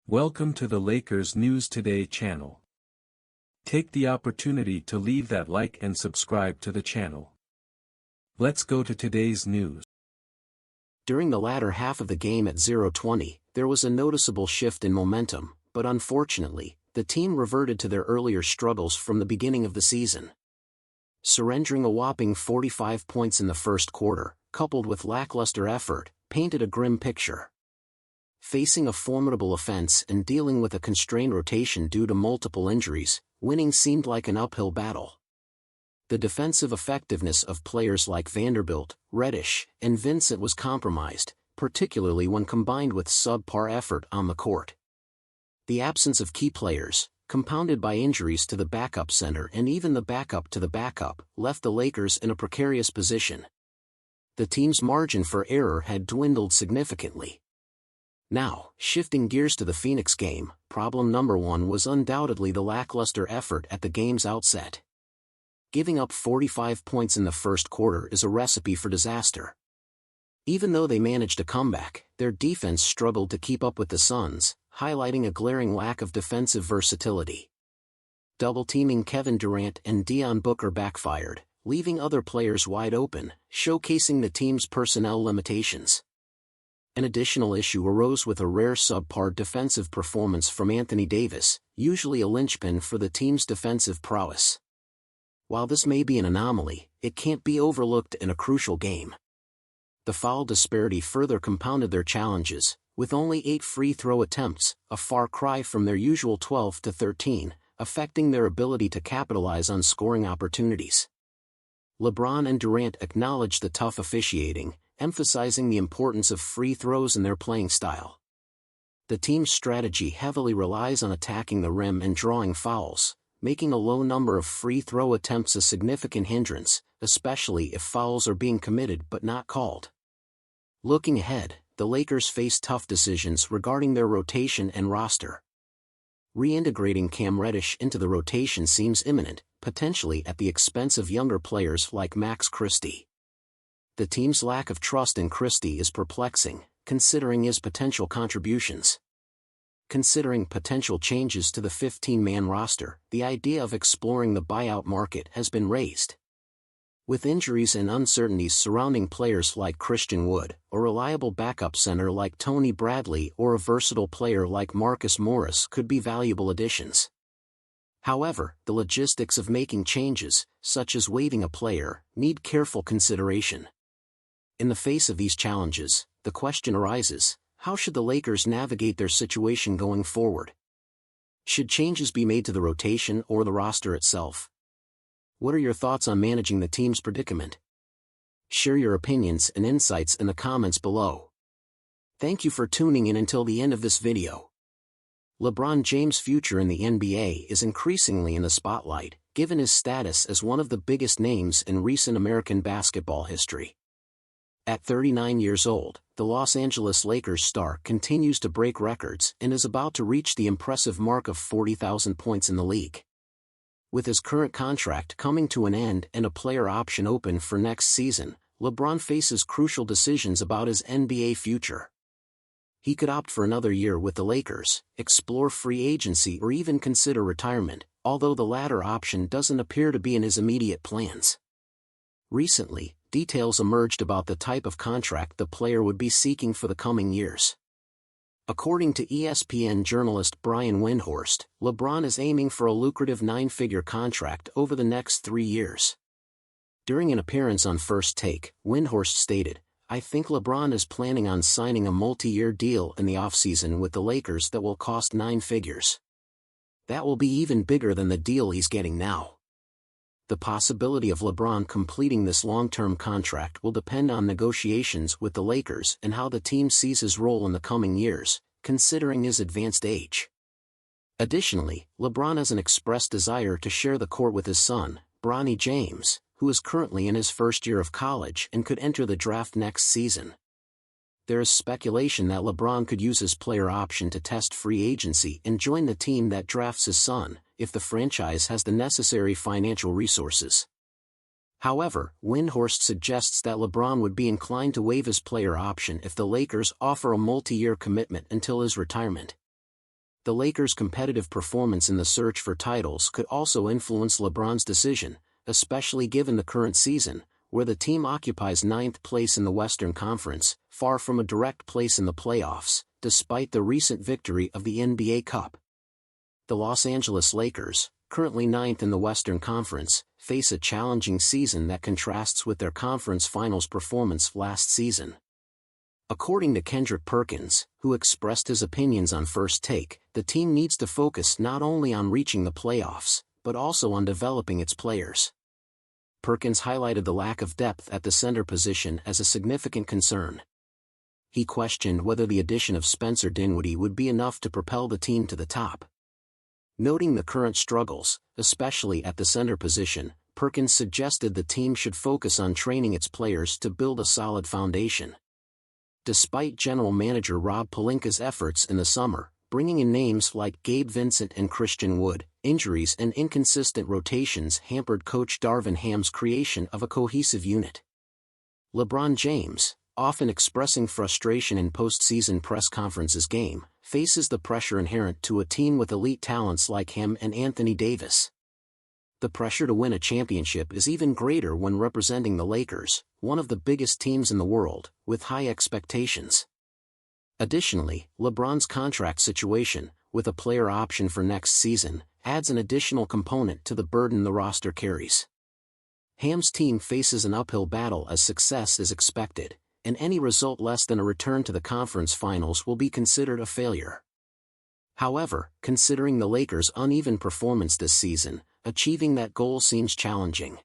Welcome to the Lakers News Today channel. Take the opportunity to leave that like and subscribe to the channel. Let's go to today's news. During the latter half of the game at 0-20, there was a noticeable shift in momentum, but unfortunately, the team reverted to their earlier struggles from the beginning of the season. Surrendering a whopping 45 points in the first quarter, coupled with lackluster effort, painted a grim picture. Facing a formidable offense and dealing with a constrained rotation due to multiple injuries, winning seemed like an uphill battle. The defensive effectiveness of players like Vanderbilt, Reddish, and Vincent was compromised, particularly when combined with subpar effort on the court. The absence of key players, compounded by injuries to the backup center and even the backup to the backup, left the Lakers in a precarious position. The team's margin for error had dwindled significantly. Now, shifting gears to the Phoenix game, problem number one was undoubtedly the lackluster effort at the game's outset. Giving up 45 points in the first quarter is a recipe for disaster. Even though they managed a comeback, their defense struggled to keep up with the Suns, highlighting a glaring lack of defensive versatility. Double-teaming Kevin Durant and Devin Booker backfired, leaving other players wide open, showcasing the team's personnel limitations. An additional issue arose with a rare subpar defensive performance from Anthony Davis, usually a linchpin for the team's defensive prowess. While this may be an anomaly, it can't be overlooked in a crucial game. The foul disparity further compounded their challenges, with only 8 free throw attempts, a far cry from their usual 12 to 13, affecting their ability to capitalize on scoring opportunities. LeBron and Durant acknowledged the tough officiating, emphasizing the importance of free throws in their playing style. The team's strategy heavily relies on attacking the rim and drawing fouls, making a low number of free throw attempts a significant hindrance, especially if fouls are being committed but not called. Looking ahead, the Lakers face tough decisions regarding their rotation and roster. Reintegrating Cam Reddish into the rotation seems imminent, potentially at the expense of younger players like Max Christie. The team's lack of trust in Christie is perplexing, considering his potential contributions. Considering potential changes to the 15-man roster, the idea of exploring the buyout market has been raised. With injuries and uncertainties surrounding players like Christian Wood, a reliable backup center like Tony Bradley or a versatile player like Marcus Morris could be valuable additions. However, the logistics of making changes, such as waiving a player, need careful consideration. In the face of these challenges, the question arises, how should the Lakers navigate their situation going forward? Should changes be made to the rotation or the roster itself? What are your thoughts on managing the team's predicament? Share your opinions and insights in the comments below. Thank you for tuning in until the end of this video. LeBron James' future in the NBA is increasingly in the spotlight, given his status as one of the biggest names in recent American basketball history. At 39 years old, the Los Angeles Lakers star continues to break records and is about to reach the impressive mark of 40,000 points in the league. With his current contract coming to an end and a player option open for next season, LeBron faces crucial decisions about his NBA future. He could opt for another year with the Lakers, explore free agency or even consider retirement, although the latter option doesn't appear to be in his immediate plans. Recently, details emerged about the type of contract the player would be seeking for the coming years. According to ESPN journalist Brian Windhorst, LeBron is aiming for a lucrative 9-figure contract over the next 3 years. During an appearance on First Take, Windhorst stated, "I think LeBron is planning on signing a multi-year deal in the offseason with the Lakers that will cost 9 figures. That will be even bigger than the deal he's getting now." The possibility of LeBron completing this long-term contract will depend on negotiations with the Lakers and how the team sees his role in the coming years, considering his advanced age. Additionally, LeBron has an expressed desire to share the court with his son, Bronny James, who is currently in his first year of college and could enter the draft next season. There is speculation that LeBron could use his player option to test free agency and join the team that drafts his son, if the franchise has the necessary financial resources. However, Windhorst suggests that LeBron would be inclined to waive his player option if the Lakers offer a multi-year commitment until his retirement. The Lakers' competitive performance in the search for titles could also influence LeBron's decision, especially given the current season, where the team occupies ninth place in the Western Conference, far from a direct place in the playoffs, despite the recent victory of the NBA Cup. The Los Angeles Lakers, currently ninth in the Western Conference, face a challenging season that contrasts with their conference finals performance last season. According to Kendrick Perkins, who expressed his opinions on First Take, the team needs to focus not only on reaching the playoffs, but also on developing its players. Perkins highlighted the lack of depth at the center position as a significant concern. He questioned whether the addition of Spencer Dinwiddie would be enough to propel the team to the top. Noting the current struggles, especially at the center position, Perkins suggested the team should focus on training its players to build a solid foundation. Despite general manager Rob Pelinka's efforts in the summer, bringing in names like Gabe Vincent and Christian Wood, injuries and inconsistent rotations hampered coach Darvin Ham's creation of a cohesive unit. LeBron James, often expressing frustration in postseason press conferences game, faces the pressure inherent to a team with elite talents like him and Anthony Davis. The pressure to win a championship is even greater when representing the Lakers, one of the biggest teams in the world, with high expectations. Additionally, LeBron's contract situation, with a player option for next season, adds an additional component to the burden the roster carries. Ham's team faces an uphill battle as success is expected, and any result less than a return to the conference finals will be considered a failure. However, considering the Lakers' uneven performance this season, achieving that goal seems challenging.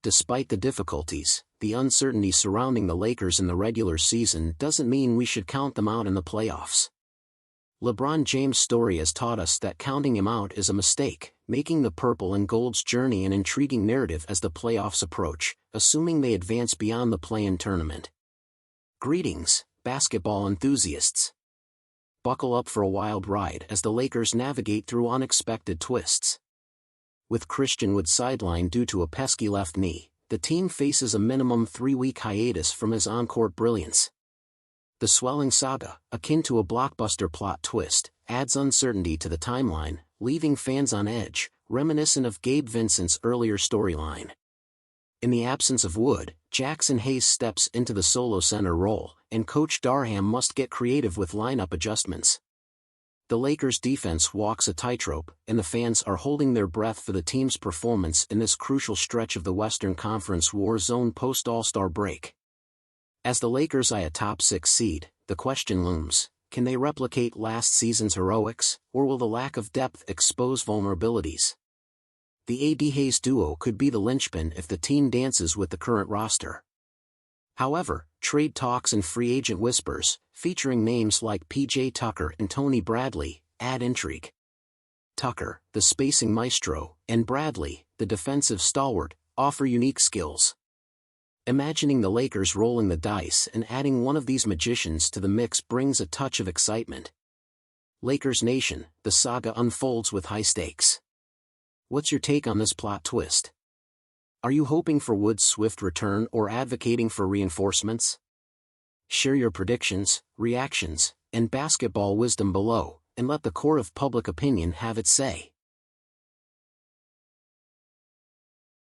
Despite the difficulties, the uncertainty surrounding the Lakers in the regular season doesn't mean we should count them out in the playoffs. LeBron James' story has taught us that counting him out is a mistake, making the purple and gold's journey an intriguing narrative as the playoffs approach, assuming they advance beyond the play-in tournament. Greetings, basketball enthusiasts. Buckle up for a wild ride as the Lakers navigate through unexpected twists. With Christian Wood sidelined due to a pesky left knee, the team faces a minimum 3-week hiatus from his on-court brilliance. The swelling saga, akin to a blockbuster plot twist, adds uncertainty to the timeline, leaving fans on edge, reminiscent of Gabe Vincent's earlier storyline. In the absence of Wood, Jackson Hayes steps into the solo center role, and Coach Darham must get creative with lineup adjustments. The Lakers' defense walks a tightrope, and the fans are holding their breath for the team's performance in this crucial stretch of the Western Conference war zone post-All-Star break. As the Lakers eye a top 6 seed, the question looms, can they replicate last season's heroics, or will the lack of depth expose vulnerabilities? The AD Hayes duo could be the linchpin if the team dances with the current roster. However, trade talks and free agent whispers, featuring names like P.J. Tucker and Tony Bradley, add intrigue. Tucker, the spacing maestro, and Bradley, the defensive stalwart, offer unique skills. Imagining the Lakers rolling the dice and adding one of these magicians to the mix brings a touch of excitement. Lakers Nation, the saga unfolds with high stakes. What's your take on this plot twist? Are you hoping for Wood's swift return or advocating for reinforcements? Share your predictions, reactions, and basketball wisdom below, and let the court of public opinion have its say.